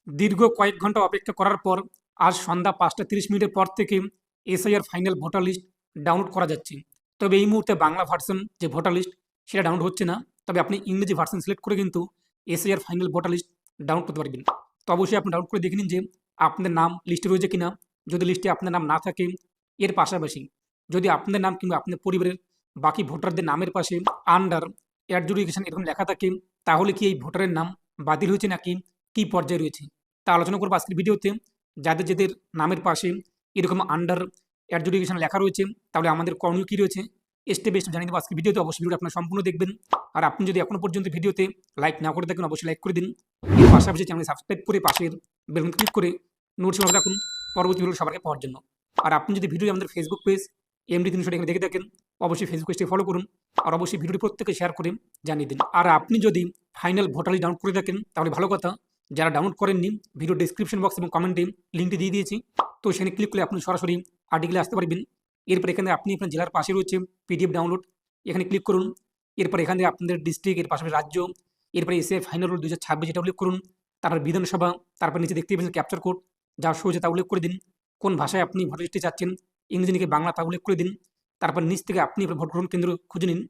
দীর্ঘ কয়েক ঘন্টা অপেক্ষা করার পর আজ সন্ধ্যা 5টা 30 মিনিটের পর থেকে SIR final voter list download করা যাচ্ছে। তবে এই মুহূর্তে বাংলা ভার্সন যে ভোটার লিস্ট সেটা ডাউনলোড হচ্ছে না। তবে আপনি ইংরেজি ভার্সন সিলেক্ট করে কিন্তু SIR final voter list download করতে পারবেন। তো অবশ্যই আপনি ডাউনলোড করে দেখে নিন যে আপনাদের নাম লিস্টে রয়েছে কিনা। যদি লিস্টে আপনার নাম না থাকে, এর পাশাপাশি যদি আপনাদের নাম কিংবা আপনার পরিবারের বাকি ভোটারদের নামের পাশে আন্ডার অ্যাডজুডিকেশন এরকম লেখা থাকে, তাহলে কি এই ভোটারের নাম বাতিল হয়েছে নাকি কী পর্যায়ে রয়েছে তা আলোচনা করবো আজকের ভিডিওতে। যাদের যাদের নামের পাশে এরকম আন্ডার অ্যাডজুডিকেশন লেখা রয়েছে, তাহলে আমাদের করণীয় কী রয়েছে স্টেপ বাই স্টেপ জানিয়ে দেবো আজকের ভিডিওতে। অবশ্যই ভিডিও আপনারা সম্পূর্ণ দেখবেন। আর আপনি যদি এখনও পর্যন্ত ভিডিওতে লাইক না করে থাকেন, অবশ্যই লাইক করে দিন। এর পাশাপাশি চ্যানেল সাবস্ক্রাইব করে পাশের বেল ক্লিক করে নোটিফিকেশন রাখুন পরবর্তী ভিডিও সবার আগে পাওয়ার জন্য। আর আপনি যদি ভিডিও আমাদের ফেসবুক পেজ MD360 এখানে দেখে থাকেন, অবশ্যই ফেসবুক পেজটি ফলো করুন। আর অবশ্যই ভিডিওটি প্রত্যেকে শেয়ার করে জানিয়ে দিন। আর আপনি যদি ফাইনাল ভোটার লিস্ট ডাউনলোড করে থাকেন তাহলে ভালো কথা। যারা ডাউনলোড করেননি, ভিডিও ডিসক্রিপশন বক্স এবং কমেন্টে লিঙ্কটি দিয়ে দিয়েছি, তো সেখানে ক্লিক করলে আপনি সরাসরি আর্টিকেলে আসতে পারবেন। এরপর এখানে আপনি আপনার জেলার পাশে রয়েছে PDF ডাউনলোড, এখানে ক্লিক করুন। এরপর এখানে আপনাদের ডিস্ট্রিক্ট, এর পাশাপাশি রাজ্য, এরপরে এসে ফাইনাল রোল 2026 এটা উল্লেখ করুন। তারপর বিধানসভা, তারপর নিচে দেখতে পাচ্ছেন ক্যাপচার কোড, যা শো হচ্ছে তা উল্লেখ করে দিন। কোন ভাষায় আপনি ভোটার লিস্টে চাচ্ছেন, ইংরেজি নাকি বাংলা, তা উল্লেখ করে দিন। তারপর নিচ থেকে আপনি আপনার ভোট গ্রহণ কেন্দ্র খুঁজে নিন।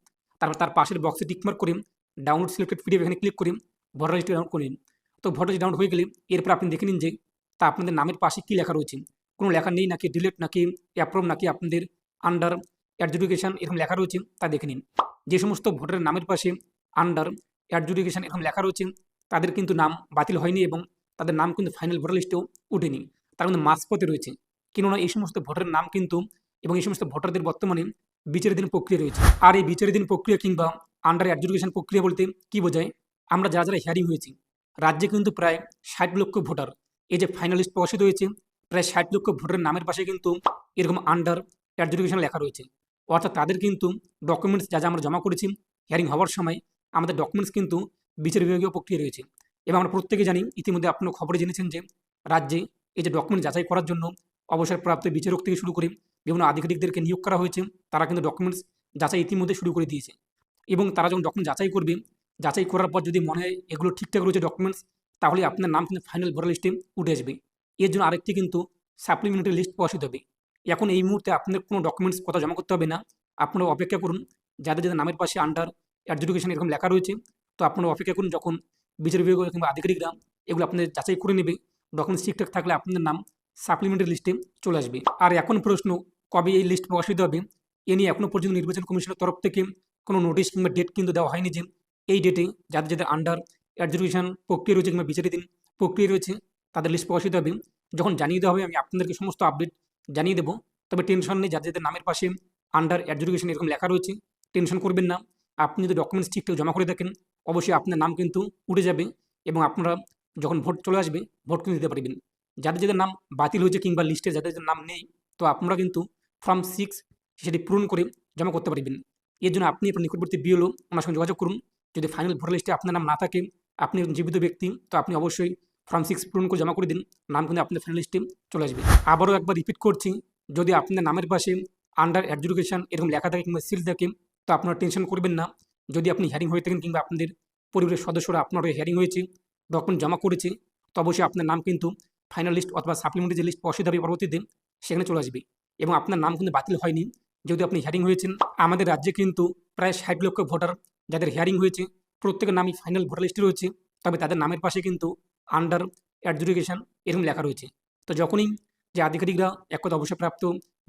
তারপর তার পাশের বক্সে টিকমার্ক করে ডাউনলোড সিলেক্টেড PDF এখানে ক্লিক করে ভোটার লিস্টে ডাউনলোড করে নিন। তো ভোটার লিস্ট ডাউনলোড হয়ে গেলে এরপর আপনি দেখে নিন যে তা আপনাদের নামের পাশে কী লেখা রয়েছে। কোনো লেখা নেই নাকি ডিলিট নাকি অ্যাপ্রুভ নাকি আপনাদের আন্ডার অ্যাডজুডিকেশন এরকম লেখা রয়েছে তা দেখে নিন। যে সমস্ত ভোটারের নামের পাশে আন্ডার অ্যাডজুডিকেশন এরকম লেখা রয়েছে তাদের কিন্তু নাম বাতিল হয়নি এবং তাদের নাম কিন্তু ফাইনাল ভোটার লিস্টেও উঠেনি, তার কিন্তু মাঝপথে রয়েছে। কেননা এই সমস্ত ভোটারের নাম কিন্তু এবং এই সমস্ত ভোটারদের বর্তমানে বিচারাধীন প্রক্রিয়া রয়েছে। আর এই বিচারাধীন প্রক্রিয়া কিংবা আন্ডার অ্যাডজুডিকেশন প্রক্রিয়া বলতে কী বোঝায়, আমরা যারা যারা হিয়ারিং হয়েছি, রাজ্যে কিন্তু প্রায় 60 লক্ষ ভোটার এই যে ফাইনালিস্ট প্রকাশিত হয়েছে, প্রায় 60 লক্ষ ভোটারের নামের পাশে কিন্তু এরকম আন্ডার অ্যাডজুডিকেশন লেখা রয়েছে। অর্থাৎ তাদের কিন্তু ডকুমেন্টস যা যা আমরা জমা করেছি হিয়ারিং হওয়ার সময়, আমাদের ডকুমেন্টস কিন্তু বিচার বিভাগীয় প্রক্রিয়া রয়েছে। এবং আমরা প্রত্যেকে জানি, ইতিমধ্যে আপনারা খবরে জেনেছেন যে রাজ্যে এই যে ডকুমেন্ট যাচাই করার জন্য অবসরপ্রাপ্ত বিচারক থেকে শুরু করে বিভিন্ন আধিকারিকদেরকে নিয়োগ করা হয়েছে। তারা কিন্তু ডকুমেন্টস যাচাই ইতিমধ্যে শুরু করে দিয়েছে। এবং তারা যখন ডকুমেন্ট যাচাই করবে, যাচাই করার পর যদি মনে হয় এগুলো ঠিকঠাক রয়েছে ডকুমেন্টস, তাহলে আপনার নাম কিন্তু ফাইনাল ভোটার লিস্টে উঠে আসবে। এর জন্য আরেকটি কিন্তু সাপ্লিমেন্টারি লিস্ট প্রকাশিত হবে। এখন এই মুহূর্তে আপনাদের কোনো ডকুমেন্টস কোথাও জমা করতে হবে না, আপনারা অপেক্ষা করুন। যাদের যাদের নামের পাশে আন্ডার অ্যাডজুডিকেশন এরকম লেখা রয়েছে, তো আপনারা অপেক্ষা করুন যখন বিচার বিভাগ কিংবা আধিকারিকরা এগুলো আপনাদের যাচাই করে নেবে। ডকুমেন্টস ঠিকঠাক থাকলে আপনাদের নাম সাপ্লিমেন্টারি লিস্টে চলে আসবে। আর এখন প্রশ্ন, কবে এই লিস্ট প্রকাশিত হবে? এ নিয়ে এখনও পর্যন্ত নির্বাচন কমিশনের তরফ থেকে কোনো নোটিশ কিংবা ডেট কিন্তু দেওয়া হয়নি যে এই ডেটে যাদের যাদের আন্ডার অ্যাডজুডিকেশন প্রক্রিয়া রয়েছে কিংবা বিচারাধীন প্রক্রিয়া রয়েছে তাদের লিস্ট প্রকাশিত হবে। যখন জানিয়ে দেওয়া হবে আমি আপনাদেরকে সমস্ত আপডেট জানিয়ে দেবো। তবে টেনশন নেই, যাদের যাদের নামের পাশে আন্ডার অ্যাডজুডিকেশন এরকম লেখা রয়েছে টেনশন করবেন না। আপনি যদি ডকুমেন্টস ঠিকঠাক জমা করে থাকেন, অবশ্যই আপনার নাম কিন্তু উঠে যাবে এবং আপনারা যখন ভোট চলে আসবে ভোট কিন্তু দিতে পারবেন। যাদের যাদের নাম বাতিল হয়েছে কিংবা লিস্টে যাদের যাদের নাম নেই, তো আপনারা কিন্তু ফর্ম 6 সেটি পূরণ করে জমা করতে পারবেন। এর জন্য আপনি আপনার নিকটবর্তী BLO ওনার সঙ্গে যোগাযোগ করুন। যদি ফাইনাল ভোটার লিস্টে আপনার নাম না থাকে, আপনি একজন জীবিত ব্যক্তি, তো আপনি অবশ্যই ফর্ম 6 পূরণ করে জমা করে দিন, নাম কিন্তু আপনার ফাইনাল লিস্টে চলে আসবে। আবারও একবার রিপিট করছি, যদি আপনার নামের পাশে আন্ডার অ্যাডজুডিকেশন এরকম লেখা থাকে কিংবা সিল থাকে, তো আপনারা টেনশন করবেন না। যদি আপনি হিয়ারিং হয়ে থাকেন কিংবা আপনাদের পরিবারের সদস্যরা আপনারও হিয়ারিং হয়েছে, ডকুমেন্ট জমা করেছে, তো অবশ্যই আপনার নাম কিন্তু ফাইনাল লিস্ট অথবা সাপ্লিমেন্টারি যে লিস্ট প্রকাশিত হবে পরবর্তীতে সেখানে চলে আসবে এবং আপনার নাম কিন্তু বাতিল হয়নি। যদি আপনি হিয়ারিং হয়েছেন, আমাদের রাজ্যে কিন্তু প্রায় 60 লক্ষ ভোটার যাদের হিয়ারিং হয়েছে প্রত্যেকের নামই ফাইনাল ভোটার লিস্টে রয়েছে। তবে তাদের নামের পাশে কিন্তু আন্ডার অ্যাডজুডিকেশন এরকম লেখা রয়েছে। তো যখনই যে আধিকারিকরা এক কথা অবসরপ্রাপ্ত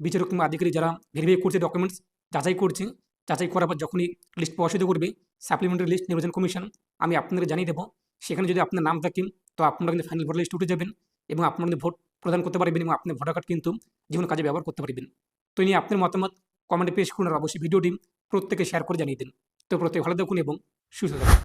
বিচারক কিংবা আধিকারিক যারা ভেরিফাই করছে ডকুমেন্টস যাচাই করছে, যাচাই করার পর যখনই লিস্ট প্রকাশিত করবে সাপ্লিমেন্টারি লিস্ট নির্বাচন কমিশন, আমি আপনাদের জানিয়ে দেবো। সেখানে যদি আপনার নাম থাকে, তো আপনারা কিন্তু ফাইনাল ভোটার লিস্ট উঠে যাবেন এবং আপনারা কিন্তু ভোট প্রদান করতে পারবেন এবং আপনার ভোটার কার্ড কিন্তু যে কোনো কাজে ব্যবহার করতে পারবেন। তো এই নিয়ে আপনার মতামত কমেন্টে পেশ করুন আর অবশ্যই ভিডিওটি প্রত্যেকে শেয়ার করে জানিয়ে দিন। তো প্রত্যেকে ভালো থাকুন এবং সুস্থ থাকুন।